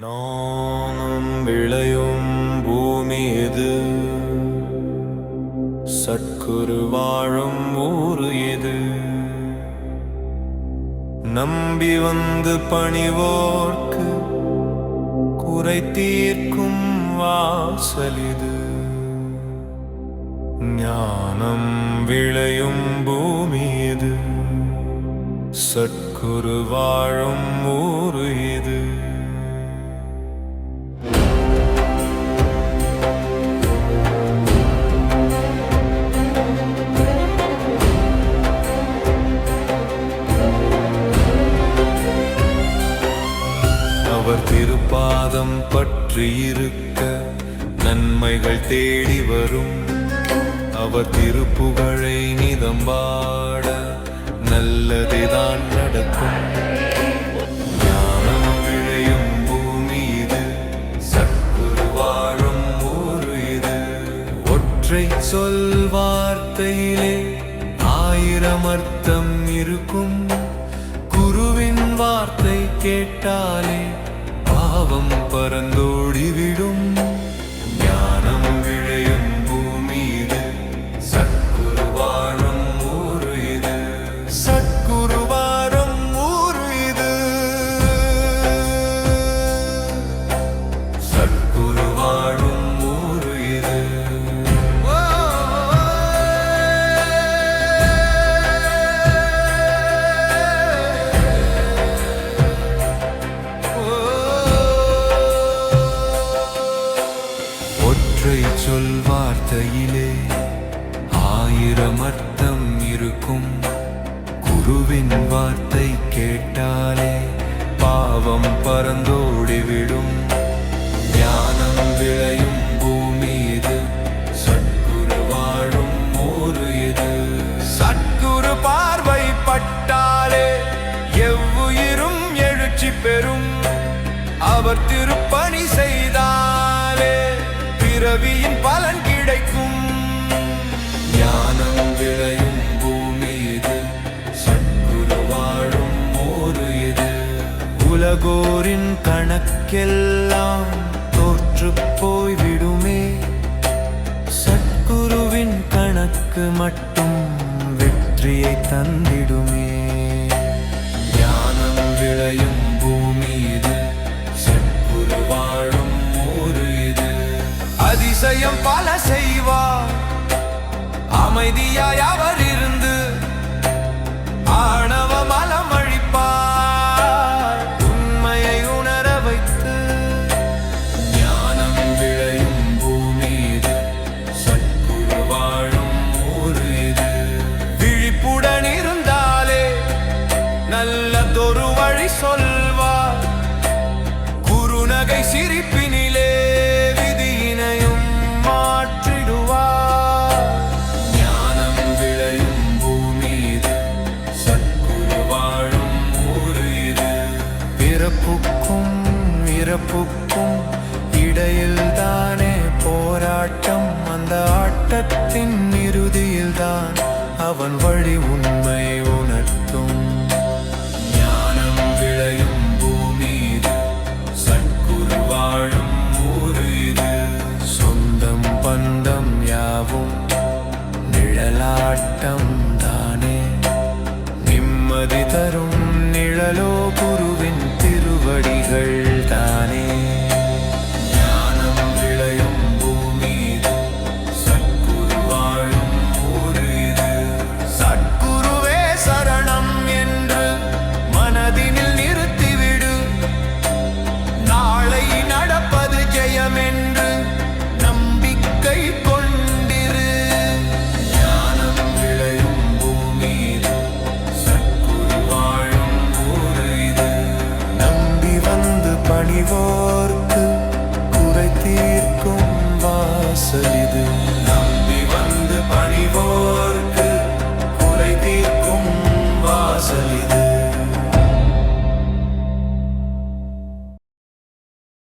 நானும் விளையும் பூமி எது, சற்குரு வாழும் ஊர் எது, நம்பி வந்து பணிவோர்க்கு குறை தீர்க்கும் வாசல் இது. ஞானம் விளையும் பூமி எது, சற்குரு வாழும் ஊர் எது. அவர் திருப்பாதம் பற்றி இருக்க நன்மைகள் தேடி வரும். அவர் திருப்புகழை நிதம்பாட நல்லதேதான் நடக்கும். ஞானம் விளையும் பூமி இது, சற்குரு வாழும் ஊர் இது. ஒற்றை சொல் வார்த்தையிலே 1000 அர்த்தம் இருக்கும். குருவின் வார்த்தை கேட்டாலே பாவம் பறந்தோடிவிடும். ஞானம் விளையும் பூமி இது, சற்குரு வாழும் ஊர் இது. சற்குரு வாழும் ஊர் இது. சற்குரு வாழும் ஊர் இது. ஒற்றை சொல் வார்த்தையிலே 1000 அர்த்தம் இருக்கும். குருவின் வார்த்தை கேட்டாலே பாவம் பறந்தோடிவிடும். ஞானம் விளையும் பூமி இது, சற்குரு வாழும் ஊர் இது. சற்குரு பார்வை பட்டாலே எவ்வுயிரும் எழுச்சி பெறும். அவர் திருப்பணி செய்தாலே பிறவியின் பலன் கிடைக்கும். ஞானம் விளையும் பூமி இது, சற்குரு வாழும் ஊர் இது. உலகோரின் கணக்கெல்லாம் தோற்று போய்விடுமே. சற்குருவின் கணக்கு மட்டும் வெற்றியை தந்திடுமே. ஞானம் விளையும் பூமி இது, சற்குரு வாழும் ஊர் இது. அதிசயம் பல செய்வார், அமைதியாய் அவர் இருந்து ஆணவ மலம் அழிப்பார், உண்மையை உணர வைத்து. ஞானம் விளையும் பூமி இது, சற்குரு வாழும் ஊர் இது. விழிப்புடன் இருந்தாலே நல்லதொரு வழி சொல்வார். குறுநகை சிரிப்பினிலே விதியினையும் மாற்றிடுவார். ஞானம் விளையும் பூமி இது, சற்குரு வாழும் ஊர் இது. பிறப்புக்கும் இறப்புக்கும் இடையில்தானே போராட்டம். அந்த ஆட்டத்தின் இறுதியில்தான் அவன் வழி உண்மை உணர்த்தும். ஞானம் விளையும் பூமி இது, சற்குரு வாழும் ஊர் இது. சொந்தம் பந்தம் யாவும் நிழலாட்டம் தானே, நிம்மதி தரும் நிழலோ